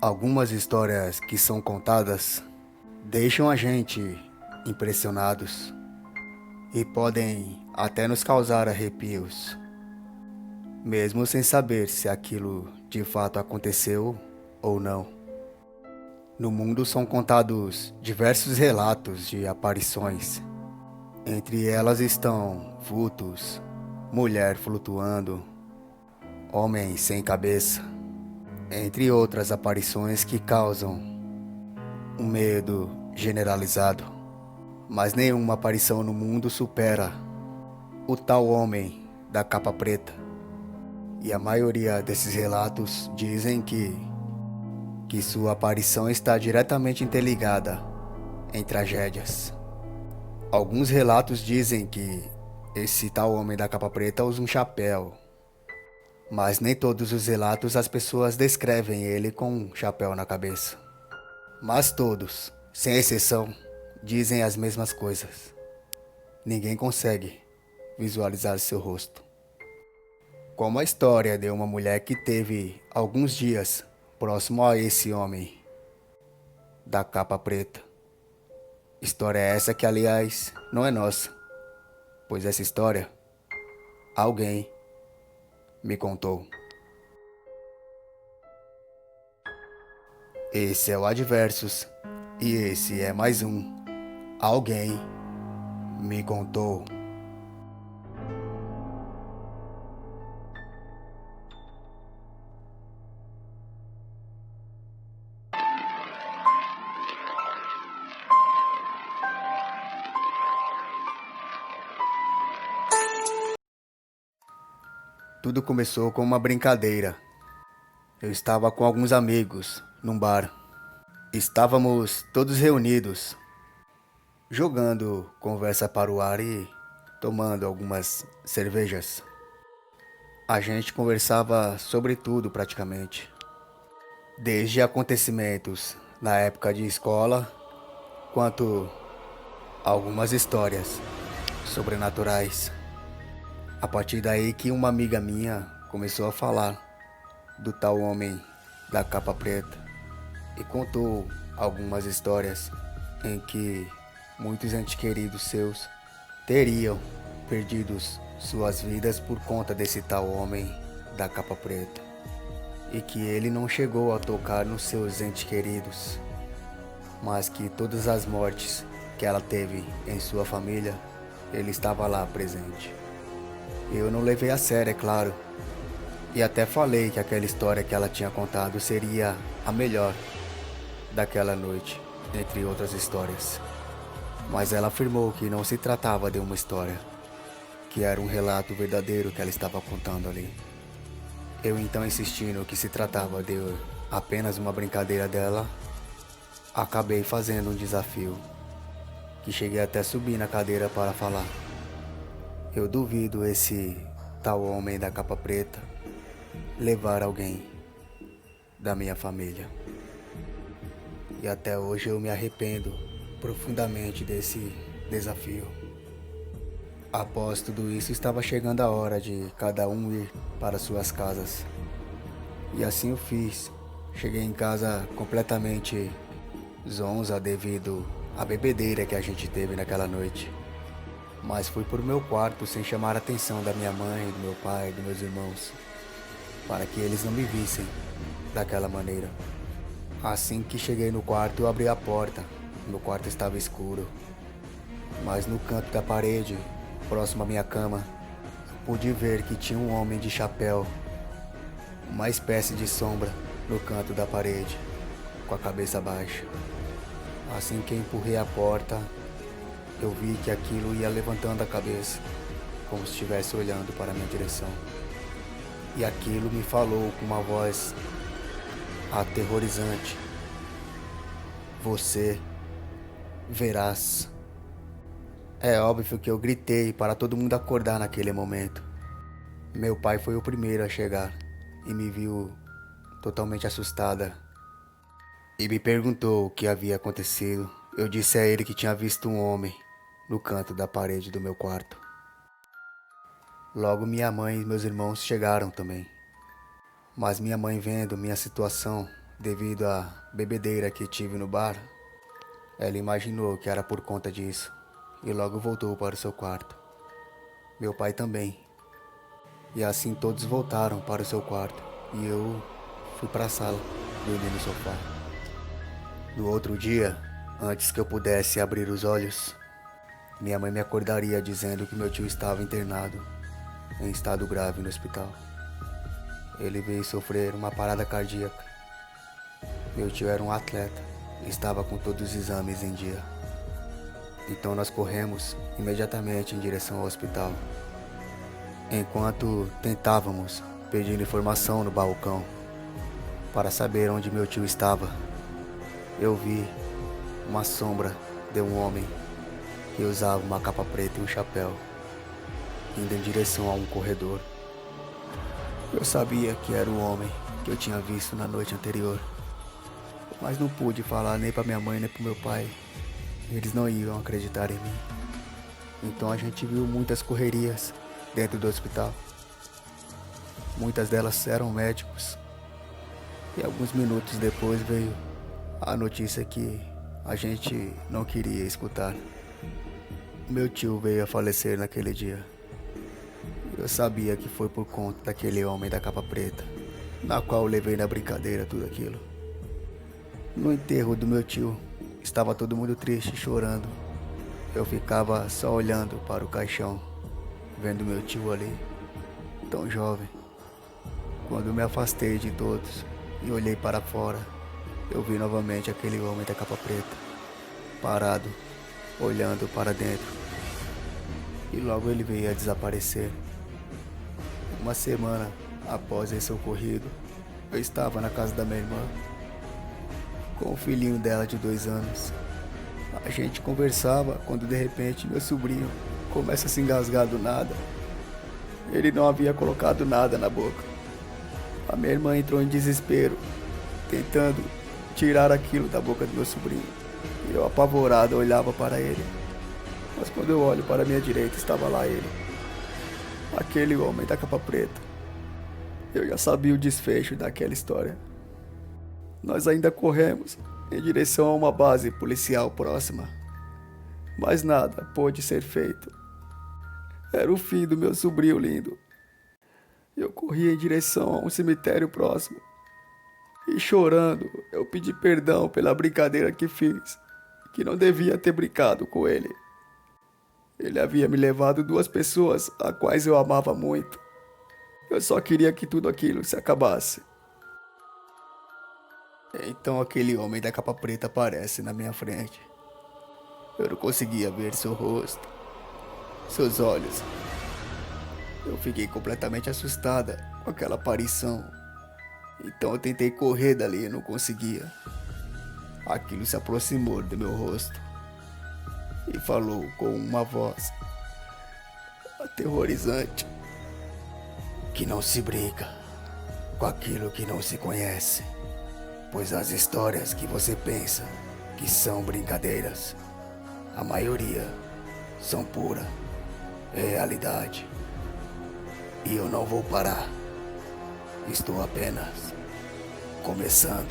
Algumas histórias que são contadas deixam a gente impressionados e podem até nos causar arrepios, mesmo sem saber se aquilo de fato aconteceu ou não. No mundo são contados diversos relatos de aparições. Entre elas estão vultos, mulher flutuando, homem sem cabeça, entre outras aparições que causam um medo generalizado. Mas nenhuma aparição no mundo supera o tal homem da capa preta. E a maioria desses relatos dizem que sua aparição está diretamente interligada em tragédias. Alguns relatos dizem que esse tal homem da capa preta usa um chapéu, mas nem todos os relatos as pessoas descrevem ele com um chapéu na cabeça. Mas todos, sem exceção, dizem as mesmas coisas. Ninguém consegue visualizar seu rosto. Como a história de uma mulher que teve alguns dias próximo a esse homem da capa preta. História essa que, aliás, não é nossa, pois essa história alguém me contou. Esse é o Adversos e esse é mais um Alguém me contou. Tudo começou com uma brincadeira. Eu estava com alguns amigos num bar. Estávamos todos reunidos, jogando conversa para o ar e tomando algumas cervejas. A gente conversava sobre tudo praticamente, desde acontecimentos na época de escola, quanto algumas histórias sobrenaturais. A partir daí que uma amiga minha começou a falar do tal homem da capa preta e contou algumas histórias em que muitos entes queridos seus teriam perdido suas vidas por conta desse tal homem da capa preta e que ele não chegou a tocar nos seus entes queridos, mas que todas as mortes que ela teve em sua família, ele estava lá presente. Eu não levei a sério, é claro, e até falei que aquela história que ela tinha contado seria a melhor daquela noite, entre outras histórias. Mas ela afirmou que não se tratava de uma história, que era um relato verdadeiro que ela estava contando ali. Eu então, insistindo que se tratava de apenas uma brincadeira dela, acabei fazendo um desafio, que cheguei até subir na cadeira para falar. Eu duvido esse tal homem da capa preta levar alguém da minha família. E até hoje eu me arrependo profundamente desse desafio. Após tudo isso, estava chegando a hora de cada um ir para suas casas. E assim eu fiz. Cheguei em casa completamente zonza devido à bebedeira que a gente teve naquela noite. Mas fui para o meu quarto sem chamar a atenção da minha mãe, do meu pai, dos meus irmãos, para que eles não me vissem daquela maneira. Assim que cheguei no quarto, eu abri a porta. Meu quarto estava escuro, mas no canto da parede, próximo à minha cama, pude ver que tinha um homem de chapéu, uma espécie de sombra no canto da parede, com a cabeça baixa. Assim que empurrei a porta, eu vi que aquilo ia levantando a cabeça, como se estivesse olhando para a minha direção. E aquilo me falou com uma voz aterrorizante: você verás. É óbvio que eu gritei para todo mundo acordar naquele momento. Meu pai foi o primeiro a chegar e me viu totalmente assustada e me perguntou o que havia acontecido. Eu disse a ele que tinha visto um homem no canto da parede do meu quarto. Logo minha mãe e meus irmãos chegaram também. Mas minha mãe, vendo minha situação, Devido à bebedeira que tive no bar, ela imaginou que era por conta disso e logo voltou para o seu quarto. Meu pai também. E assim todos voltaram para o seu quarto e eu fui para a sala, dormi no sofá. No outro dia, antes que eu pudesse abrir os olhos, minha mãe me acordaria dizendo que meu tio estava internado, em estado grave no hospital. Ele veio sofrer uma parada cardíaca. Meu tio era um atleta e estava com todos os exames em dia. Então nós corremos imediatamente em direção ao hospital. Enquanto tentávamos pedir informação no balcão para saber onde meu tio estava, eu vi uma sombra de um homem que usava uma capa preta e um chapéu, indo em direção a um corredor. Eu sabia que era o homem que eu tinha visto na noite anterior, mas não pude falar nem para minha mãe nem para meu pai. Eles não iam acreditar em mim. Então a gente viu muitas correrias dentro do hospital. Muitas delas eram médicos. E alguns minutos depois veio a notícia que a gente não queria escutar. Meu tio veio a falecer naquele dia. Eu sabia que foi por conta daquele homem da capa preta, na qual eu levei na brincadeira tudo aquilo. No enterro do meu tio, estava todo mundo triste, chorando. Eu ficava só olhando para o caixão, vendo meu tio ali, tão jovem. Quando me afastei de todos e olhei para fora, eu vi novamente aquele homem da capa preta, parado, olhando para dentro. E logo ele veio a desaparecer. Uma semana após esse ocorrido, eu estava na casa da minha irmã, com o filhinho dela de 2 anos. A gente conversava quando de repente meu sobrinho começa a se engasgar do nada. Ele não havia colocado nada na boca. A minha irmã entrou em desespero, tentando tirar aquilo da boca do meu sobrinho. E eu, apavorado, olhava para ele. Mas quando eu olho para a minha direita, estava lá ele, aquele homem da capa preta. Eu já sabia o desfecho daquela história. Nós ainda corremos em direção a uma base policial próxima, mas nada pôde ser feito. Era o fim do meu sobrinho lindo. Eu corri em direção a um cemitério próximo e, chorando, eu pedi perdão pela brincadeira que fiz, que não devia ter brincado com ele. Ele havia me levado 2 pessoas a quais eu amava muito. Eu só queria que tudo aquilo se acabasse. Então aquele homem da capa preta aparece na minha frente. Eu não conseguia ver seu rosto, seus olhos. Eu fiquei completamente assustada com aquela aparição. Então eu tentei correr dali e não conseguia. Aquilo se aproximou do meu rosto e falou com uma voz aterrorizante: que não se brinca com aquilo que não se conhece, pois as histórias que você pensa que são brincadeiras, a maioria são pura realidade. E eu não vou parar. Estou apenas começando.